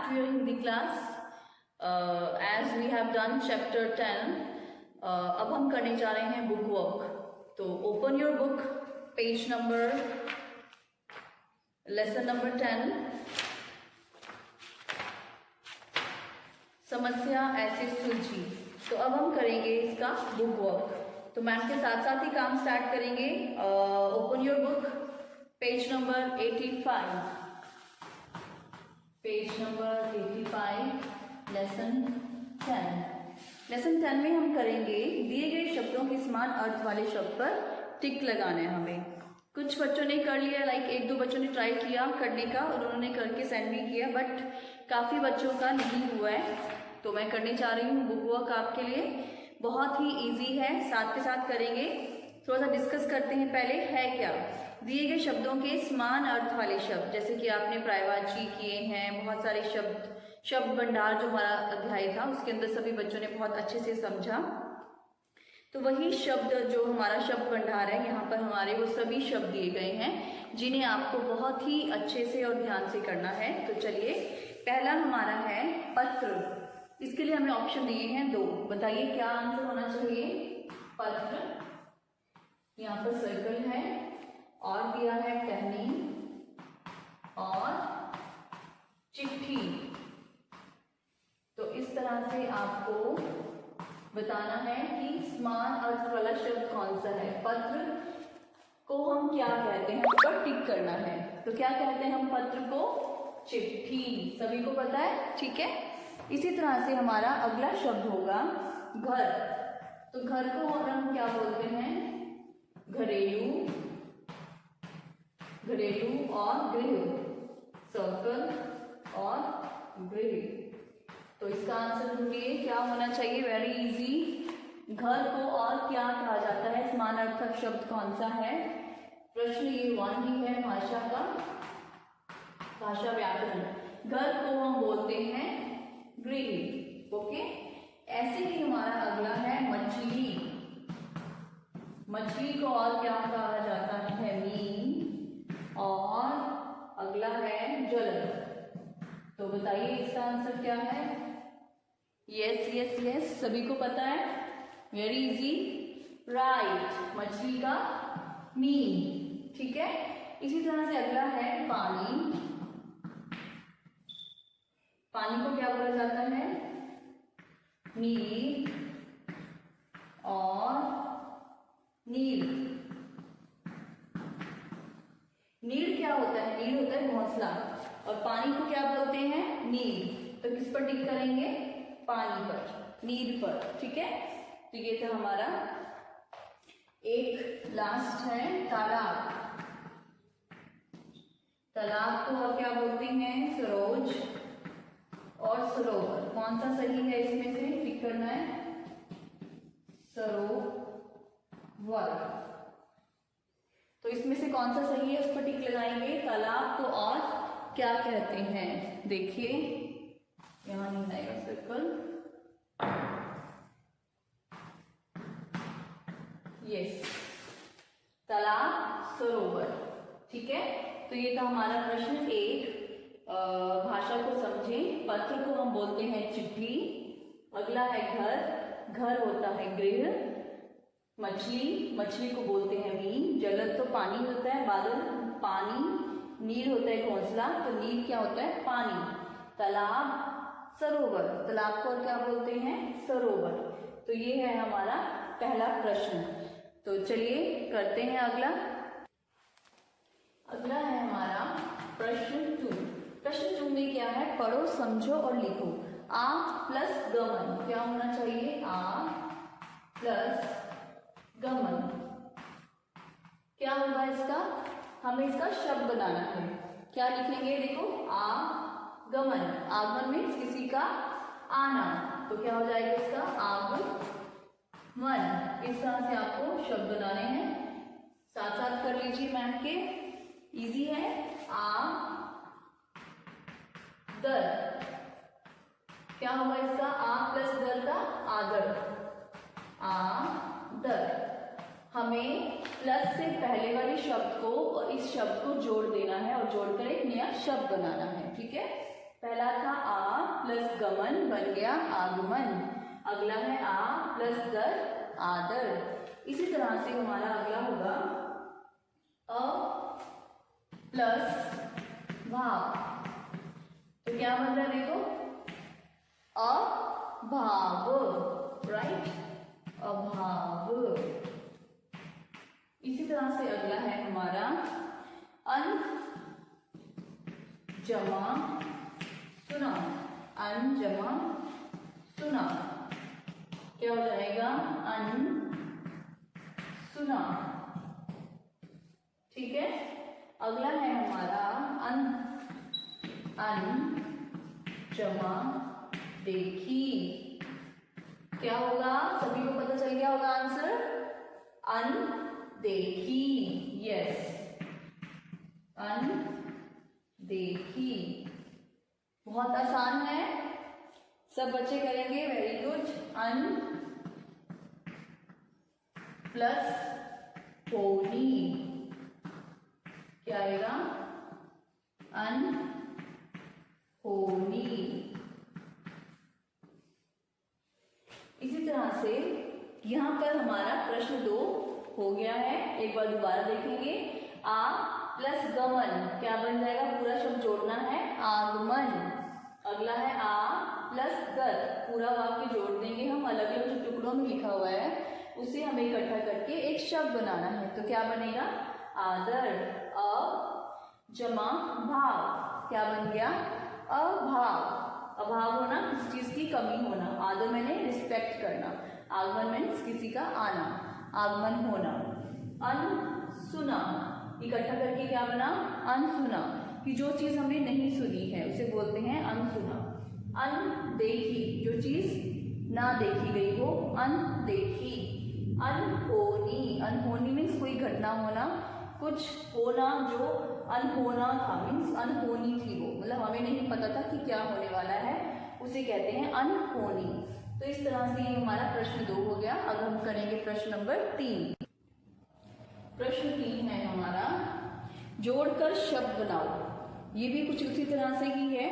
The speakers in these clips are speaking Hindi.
to your Hindi class. As we have done chapter 10, अब हम करने जा रहे हैं बुक वर्क. तो open your book, page number, lesson number 10. समस्या ऐसे सुलझी. तो अब हम करेंगे इसका बुक वर्क. तो मैम के साथ साथ ही काम स्टार्ट करेंगे. Open your book, page number 85. Page number 85, lesson 10. Lesson 10 में हम करेंगे दिए गए शब्दों के समान अर्थ वाले शब्द पर टिक लगाना है हमें. कुछ बच्चों ने कर लिया, लाइक एक दो बच्चों ने ट्राई किया करने का और उन्होंने करके सेंड भी किया, बट काफ़ी बच्चों का नहीं हुआ है. तो मैं करने जा रही हूँ बुक वर्क आपके लिए. बहुत ही इजी है, साथ के साथ करेंगे. थोड़ा सा डिस्कस करते हैं. पहले है क्या, दिए गए शब्दों के समान अर्थ वाले शब्द, जैसे कि आपने पर्यायवाची किए हैं, बहुत सारे शब्द भंडार जो हमारा अध्याय था उसके अंदर सभी बच्चों ने बहुत अच्छे से समझा. तो वही शब्द जो हमारा शब्द भंडार है, यहाँ पर हमारे वो सभी शब्द दिए गए हैं जिन्हें आपको बहुत ही अच्छे से और ध्यान से करना है. तो चलिए, पहला हमारा है पत्र. इसके लिए हमें ऑप्शन दिए हैं 2. बताइए क्या आंसर होना चाहिए. पत्र, यहाँ पर सर्कल है, और दिया है टहनी और चिट्ठी. तो इस तरह से आपको बताना है कि समान अर्थ वाला शब्द कौन सा है. पत्र को हम क्या कहते हैं, पर टिक करना है. तो क्या कहते हैं हम पत्र को? चिट्ठी. सभी को पता है, ठीक है. इसी तरह से हमारा अगला शब्द होगा घर. तो घर को हम क्या बोलते हैं? घरेलू, घरेलू और गृह. सर्कल और गृह. तो इसका आंसर ढूंढिए क्या होना चाहिए. Very easy. घर को और क्या कहा जाता है, समानार्थक शब्द कौन सा है? प्रश्न ये 1 ही है भाषा का, भाषा व्याकरण. घर को हम बोलते हैं गृह. ओके. ऐसे ही हमारा अगला है मछली. मछली को और क्या कहा जाता है? मीन. और अगला है जल. तो बताइए इसका आंसर क्या है. यस यस यस, सभी को पता है. Very easy, right. मछली का मीन. ठीक है. इसी तरह से अगला है पानी. पानी को क्या बोला जाता है? नीर और नीर. नीर क्या होता है? नीर होता है घोंसला. और पानी को क्या बोलते हैं? नीर. तो किस पर टिक करेंगे? पानी पर, नीर पर. ठीक है. तो ये था हमारा. एक लास्ट है तालाब. तालाब को हम क्या बोलते हैं? सरोज और सरोवर. कौन सा सही है इसमें से टिक करना है? सरोवर. तो इसमें से कौन सा सही है उस पर टिक लगाएंगे. तालाब को और क्या कहते हैं? देखिए यहां नहीं आएगा सर्कल. यस, तालाब, सरोवर. ठीक है. तो ये था हमारा प्रश्न 1. भाषा को समझें. पत्र को हम बोलते हैं चिट्ठी. अगला है घर. घर होता है गृह. मछली, मछली को बोलते हैं मीन. जलद तो पानी होता है, बादल पानी. नीर होता है घोंसला, तो नीर क्या होता है? पानी. तालाब, सरोवर. तालाब को और क्या बोलते हैं? सरोवर. तो ये है हमारा पहला प्रश्न. तो चलिए करते हैं अगला. अगला है हमारा प्रश्न 2. प्रश्न 2 में क्या है? पढ़ो, समझो और लिखो. आ प्लस गमन. क्या होना चाहिए? आ प्लस गमन. क्या होगा इसका? हमें इसका शब्द बनाना है. क्या लिखेंगे? देखो, आगमन. आगमन में किसी का आना. तो क्या हो जाएगा इसका? आगमन. इस तरह से आपको शब्द बनाने हैं. साथ साथ कर लीजिए मैम के. इजी है. आदर. क्या होगा इसका? आ प्लस दर का आदर. आदर. हमें प्लस से पहले वाले शब्द को और इस शब्द को जोड़ देना है और जोड़कर एक नया शब्द बनाना है. ठीक है. पहला था आ प्लस गमन बन गया आगमन। अगला है आ प्लस दर आदर। इसी तरह से हमारा अगला होगा अ प्लस भाव। तो क्या बन रहा है देखो, अभाव, राइट, अभाव। इसी तरह से अगला है हमारा अन जमा सुना। अन जमा सुना क्या हो जाएगा, अन सुना। ठीक है। अगला है हमारा अन जमा देखी। क्या होगा, सभी को पता चल गया होगा आंसर, अन देखी। यस, अन देखी। बहुत आसान है, सब बच्चे करेंगे, वेरी गुड। अन प्लस होनी क्या आएगा, अन होनी। इसी तरह से यहां पर हमारा प्रश्न 2 हो गया है। एक बार दोबारा देखेंगे, आ प्लस गमन क्या बन जाएगा, पूरा शब्द जोड़ना है, आगमन। अगला है आ प्लस दर, पूरा वाक्य जोड़ देंगे हम, अलग अलग जो टुकड़ों में लिखा हुआ है उसे हमें इकट्ठा करके एक शब्द बनाना है। तो क्या बनेगा, आदर। अ जमा भाव क्या बन गया, अभाव। अभाव होना किसी चीज की कमी होना, आदर मैंने रिस्पेक्ट करना, आगमन मीन्स किसी का आना, आगमन होना। अनसुना इकट्ठा करके क्या बना, अनसुना, कि जो चीज हमने नहीं सुनी है उसे बोलते हैं अनसुना। अनदेखी जो चीज ना देखी गई हो, अनदेखी। अनहोनी, अनहोनी मीन्स कोई घटना होना, कुछ होना जो अनहोना था, मीन्स अनहोनी थी वो, मतलब हमें नहीं पता था कि क्या होने वाला है, उसे कहते हैं अनहोनी। तो इस तरह से हमारा प्रश्न 2 हो गया। अब हम करेंगे प्रश्न नंबर 3। प्रश्न 3 है हमारा जोड़कर शब्द बनाओ। ये भी कुछ उसी तरह से ही है।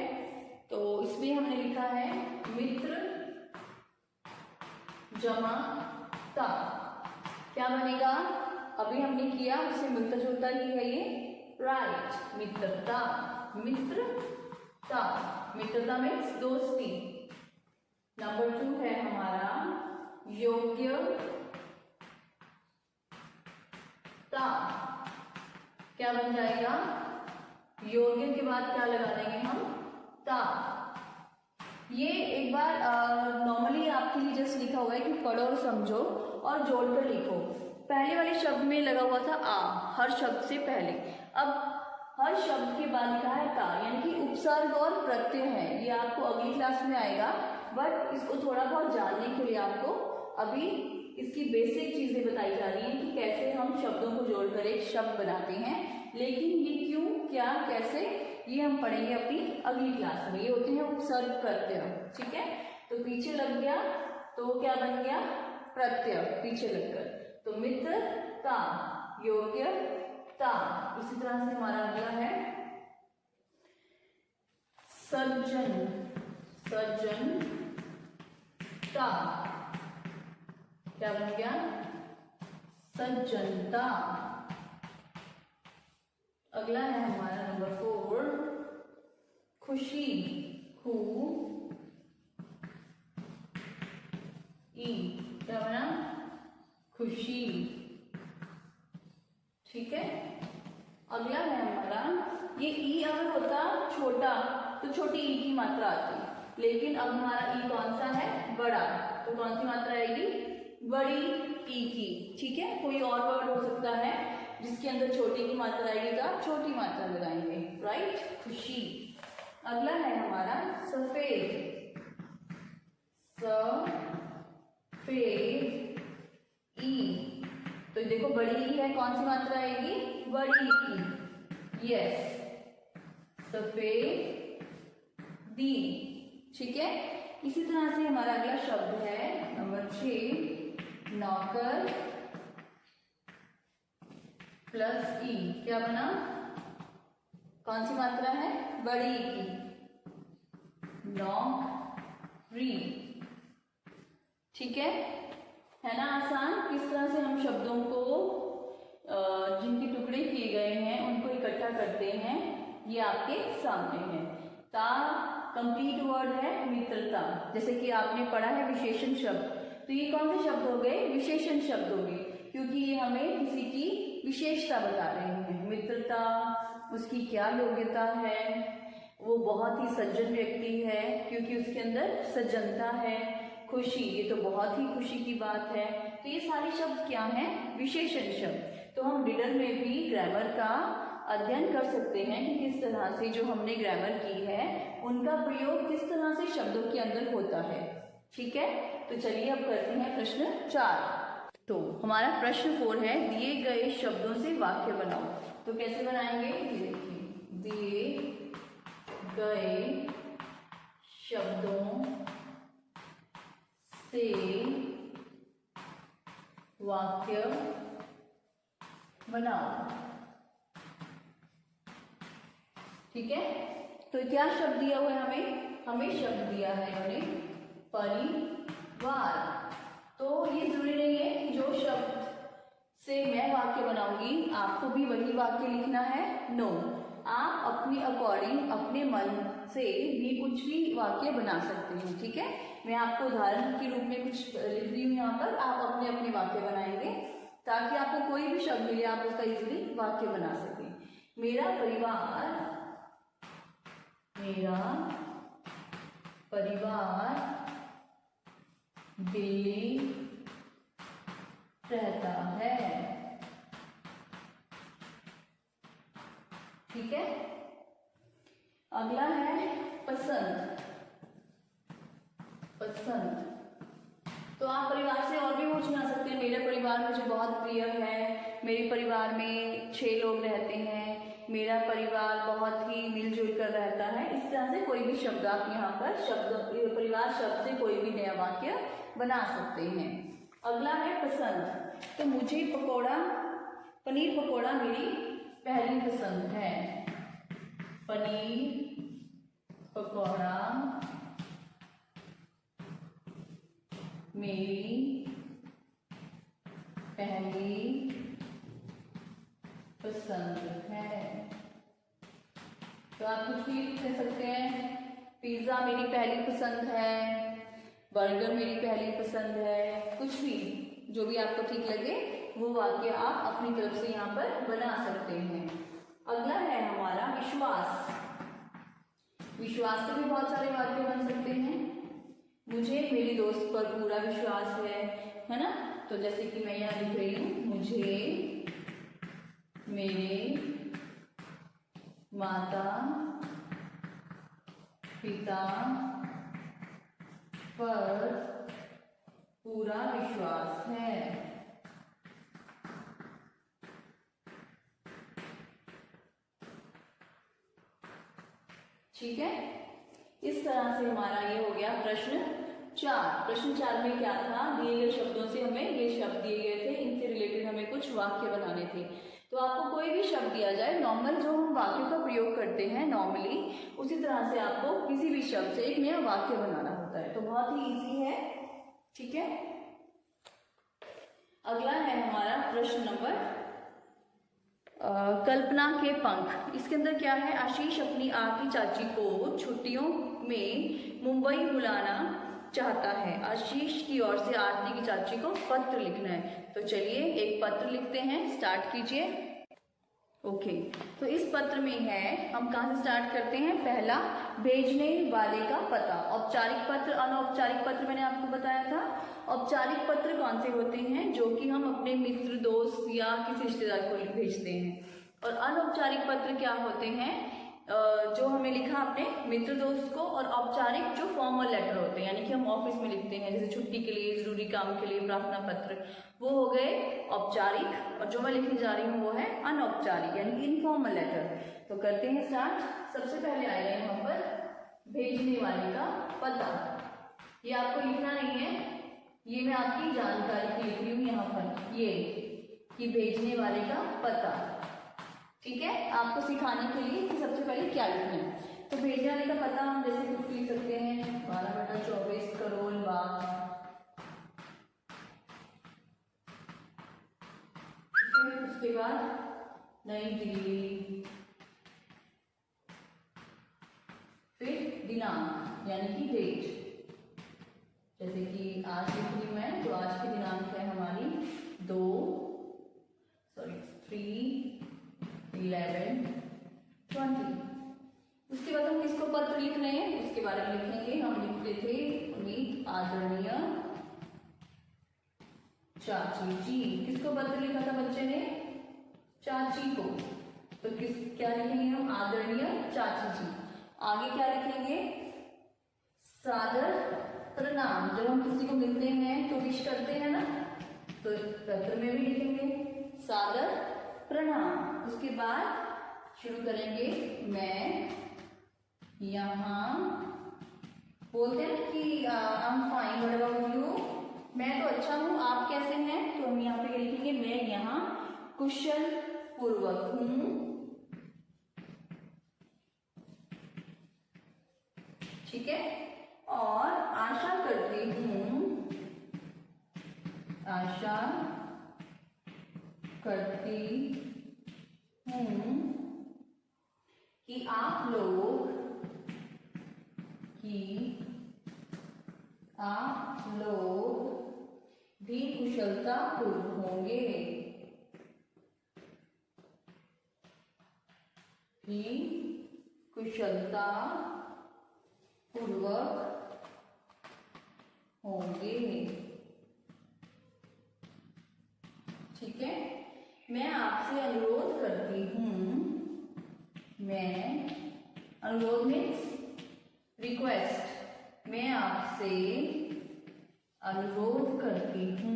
तो इसमें हमने लिखा है मित्र जमा ता, क्या बनेगा, अभी हमने किया उससे मिलता जुलता ही है ये, राइट, मित्रता। मित्रता, मित्रता मीन्स दोस्ती। नंबर 2 है हमारा योग्यता, क्या बन जाएगा, योग्य के बाद क्या लगा देंगे हम, ता। ये एक बार नॉर्मली आपके लिए जस्ट लिखा हुआ है कि पढ़ो और समझो और जोड़कर लिखो। पहले वाले शब्द में लगा हुआ था आ, हर शब्द से पहले। अब हर शब्द के बाद लिखा है ता, यानी कि उपसर्ग और प्रत्यय है। ये आपको अगली क्लास में आएगा, बट इसको थोड़ा बहुत जानने के लिए आपको अभी इसकी बेसिक चीजें बताई जा रही हैं कि कैसे हम शब्दों को जोड़कर एक शब्द बनाते हैं। लेकिन ये क्यों, क्या, कैसे, ये हम पढ़ेंगे अपनी अगली क्लास में। ये होते हैं उपसर्ग प्रत्यय, ठीक है। तो पीछे लग गया तो क्या बन गया, प्रत्यय पीछे लगकर, तो मित्रता, योग्यता। इसी तरह से हमारा अगला है सज्जन, सज्जनता, क्या बन गया, सज्जनता। अगला है हमारा नंबर 4 खुशी, खू ई, क्या बना, खुशी, ठीक है। अगला है हमारा, ये ई अगर होता छोटा तो छोटी ई की मात्रा आती, लेकिन अब हमारा ई कौन सा है, बड़ा, तो कौन सी मात्रा आएगी, बड़ी ई की, ठीक है। कोई और वर्ड हो सकता है जिसके अंदर छोटी की मात्रा आएगी, तो छोटी मात्रा लगाएंगे, राइट, खुशी। अगला है हमारा सफेद, सफेद ई, तो देखो बड़ी ई है, कौन सी मात्रा आएगी, बड़ी ई, यस, सफेद दी, ठीक है। इसी तरह से हमारा अगला शब्द है नंबर 6 नौकर प्लस ई, क्या बना, कौन सी मात्रा है, बड़ी ई की, नौकरी। ठीक है ना आसान। किस तरह से हम शब्दों को जिनके टुकड़े किए गए हैं उनको इकट्ठा करते हैं, ये आपके सामने है। ता कंप्लीट वर्ड है मित्रता, जैसे कि आपने पढ़ा है विशेषण शब्द, तो ये कौन से शब्द हो गए? विशेषण शब्द हो गए, क्योंकि ये हमें किसी की विशेषता बता रहे हैं। मित्रता, उसकी क्या योग्यता है, वो बहुत ही सज्जन व्यक्ति है क्योंकि उसके अंदर सज्जनता है। खुशी, ये तो बहुत ही खुशी की बात है। तो ये सारे शब्द क्या हैं? विशेषण शब्द। तो हम रीडर में भी ग्रामर का अध्ययन कर सकते हैं कि किस तरह से जो हमने ग्रामर की है उनका प्रयोग किस तरह से शब्दों के अंदर होता है। ठीक है, तो चलिए अब करते हैं प्रश्न 4। तो हमारा प्रश्न 4 है, दिए गए शब्दों से वाक्य बनाओ। तो कैसे बनाएंगे? ये देखिए, दिए गए शब्दों से वाक्य बनाओ। ठीक है, तो क्या शब्द दिया हुआ है हमें शब्द दिया है उन्हें परिवार। तो ये जरूरी नहीं है कि जो शब्द से मैं वाक्य बनाऊंगी आपको भी वही वाक्य लिखना है। नो, आप अपने अकॉर्डिंग अपने मन से भी कुछ भी वाक्य बना सकते हैं। ठीक है, मैं आपको उदाहरण के रूप में कुछ लिख रही हूँ यहाँ पर, आप अपने अपने वाक्य बनाएंगे ताकि आपको कोई भी शब्द मिले आप उसका इजीली वाक्य बना सकें। मेरा परिवार दिल्ली रहता है। ठीक है, अगला है पसंद। तो आप परिवार से और भी कुछ बना सकते हैं। मेरा परिवार मुझे बहुत प्रिय है, मेरे परिवार में 6 लोग रहते हैं, मेरा परिवार बहुत ही मिलजुल कर रहता है। इस तरह से कोई भी शब्द आप यहाँ पर परिवार शब्द से कोई भी नया वाक्य बना सकते हैं। अगला है पसंद। तो मुझे पनीर पकौड़ा मेरी पहली पसंद है। पनीर पकौड़ा मेरी पहली पसंद है। तो आप कुछ भी कह सकते हैं। पिज्ज़ा मेरी पहली पसंद है, बर्गर मेरी पहली पसंद है, कुछ भी जो भी आपको ठीक लगे वो वाक्य आप अपनी तरफ से यहाँ पर बना सकते हैं। अगला है हमारा विश्वास। विश्वास से भी बहुत सारे वाक्य बन सकते हैं। मुझे मेरे दोस्त पर पूरा विश्वास है ना। तो जैसे कि मैं यहाँ लिख रही हूँ, मुझे मेरे माता पिता पर पूरा विश्वास है। ठीक है, इस तरह से हमारा ये हो गया प्रश्न 4। प्रश्न 4 में क्या था? दिए गए शब्दों से हमें ये शब्द दिए गए थे, इनसे रिलेटेड हमें कुछ वाक्य बनाने थे। तो आपको कोई भी शब्द दिया जाए, नॉर्मल जो हम वाक्यों का प्रयोग करते हैं नॉर्मली, उसी तरह से आपको किसी भी शब्द से एक नया वाक्य बनाना होता है। तो बहुत ही इजी है। ठीक है, अगला है हमारा प्रश्न नंबर कल्पना के पंख। इसके अंदर क्या है? आशीष अपनी आरती चाची को छुट्टियों में मुंबई बुलाना चाहता है। आशीष की ओर से आरती की चाची को पत्र लिखना है। तो चलिए एक पत्र लिखते हैं, स्टार्ट कीजिए। ओके, तो इस पत्र में है, हम कहाँ से स्टार्ट करते हैं? पहला, भेजने वाले का पता। औपचारिक पत्र, अनौपचारिक पत्र मैंने आपको बताया था। औपचारिक पत्र कौन से होते हैं? जो कि हम अपने मित्र, दोस्त या किसी रिश्तेदार को भेजते हैं। और अनौपचारिक पत्र क्या होते हैं? जो हमें लिखा अपने मित्र दोस्त को। और औपचारिक जो फॉर्मल लेटर होते हैं, यानी कि हम ऑफिस में लिखते हैं, जैसे छुट्टी के लिए, जरूरी काम के लिए प्रार्थना पत्र, वो हो गए औपचारिक। और जो मैं लिखने जा रही हूँ वो है अनौपचारिक, यानी कि इनफॉर्मल लेटर। तो करते हैं स्टार्ट। सबसे पहले आएगा यहाँ पर भेजने वाले का पता। ये आपको लिखना नहीं है, ये मैं आपकी जानकारी की लिख रही हूँ यहाँ पर, ये कि भेजने वाले का पता। ठीक है, आपको सिखाने के लिए कि सबसे पहले क्या लिखना है। तो भेजे जाने का पता हम जैसे कुछ लिख सकते हैं 12/24 करोड़ बार। उसके बाद नई दिल्ली, फिर दिनांक यानी कि डेट, जैसे कि आज लिख रही हूँ मैं, तो आज की दिनांक है हमारी 3/11/20। उसके बाद हम किसको पत्र लिख रहे हैं उसके बारे में लिखेंगे। हम लिखते थे अमित आदरणीय चाची जी। किसको पत्र लिखा था बच्चे ने? चाची को। तो क्या लिखेंगे हम? आदरणीय चाची जी। आगे क्या लिखेंगे? सादर प्रणाम। जब हम किसी को मिलते हैं तो विश करते हैं ना, तो पत्र में भी लिखेंगे सादर प्रणाम। उसके बाद शुरू करेंगे मैं यहाँ, बोलते हैं ना कि I am fine, what about you, मैं तो अच्छा हूँ, आप कैसे हैं? तो हम यहाँ पे लिखेंगे मैं यहाँ कुशल पूर्वक हूँ। ठीक है। और आशा करती हूँ, आशा करती हूँ कि आप लोग भी कुशलता पूर्वक होंगे, भी कुशलता पूर्वक होंगे। ठीक है। मैं आपसे अनुरोध करती हूँ, मैं, अनुरोध मीन्स रिक्वेस्ट, मैं आपसे अनुरोध करती हूँ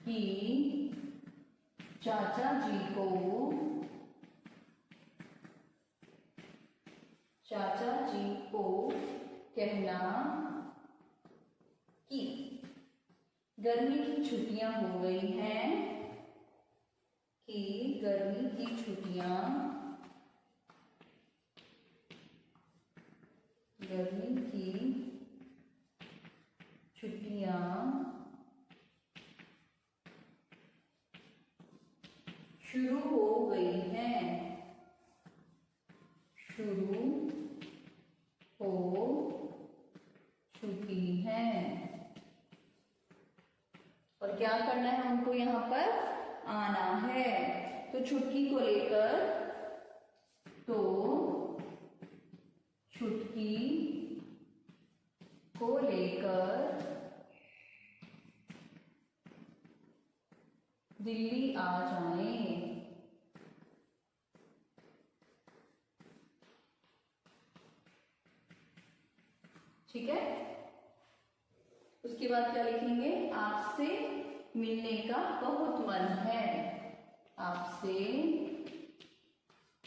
कि चाचा जी को कहना कि गर्मी की छुट्टियां हो गई हैं, कि गर्मी की छुट्टियां शुरू हो गई हैं, शुरू हो चुकी हैं। और क्या करना है हमको? यहाँ पर आना है। तो छुट्टी को लेकर, तो छुट्टी को लेकर दिल्ली आ जाएं। ठीक है। उसके बाद क्या लिखेंगे? आपसे मिलने का बहुत मन है, आपसे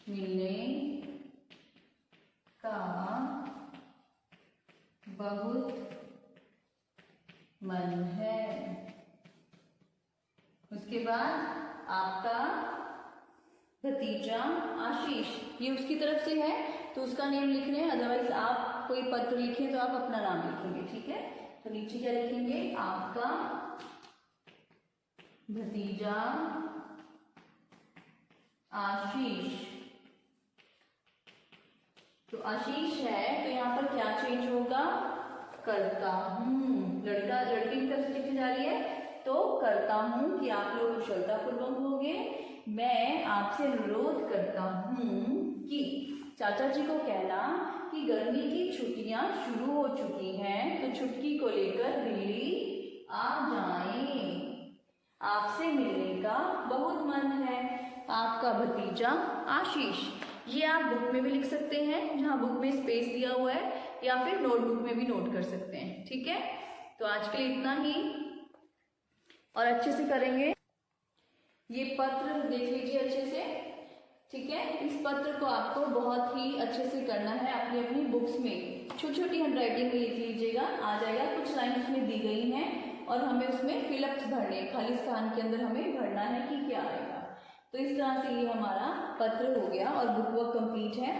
मिलने का बहुत मन है। उसके बाद आपका भतीजा आशीष, ये उसकी तरफ से है तो उसका नेम लिख रहे हैं, अदरवाइज आप कोई पत्र लिखें तो आप अपना नाम लिखेंगे। ठीक है। तो नीचे क्या लिखेंगे? आपका भतीजा आशीष। तो आशीष है तो यहाँ पर क्या चेंज होगा? करता हूँ। लड़का लड़की की तरफ से लिखी जा रही है तो करता हूँ कि आप लोग कुशलतापूर्वक होंगे। मैं आपसे अनुरोध करता हूँ कि चाचा जी को कहना कि गर्मी की छुट्टियां शुरू हो चुकी हैं, तो छुट्टी को लेकर दिल्ली आ जाएं। आपसे मिलने का बहुत मन है, आपका भतीजा आशीष। ये आप बुक में भी लिख सकते हैं, जहाँ बुक में स्पेस दिया हुआ है, या फिर नोटबुक में भी नोट कर सकते हैं। ठीक है। तो आज के लिए इतना ही, और अच्छे से करेंगे। ये पत्र देख लीजिए अच्छे से। ठीक है। इस पत्र को आपको बहुत ही अच्छे से करना है। अपनी अपनी बुक्स में छोटी छोटी हैंडराइटिंग में लिख लीजिएगा, आ जाएगा। कुछ लाइन उसमें दी गई हैं और हमें उसमें फिलअप्स भरने हैं, खाली स्थान के अंदर हमें भरना है कि क्या आएगा। तो इस तरह से ये हमारा पत्र हो गया और बुक वर्क कंप्लीट है।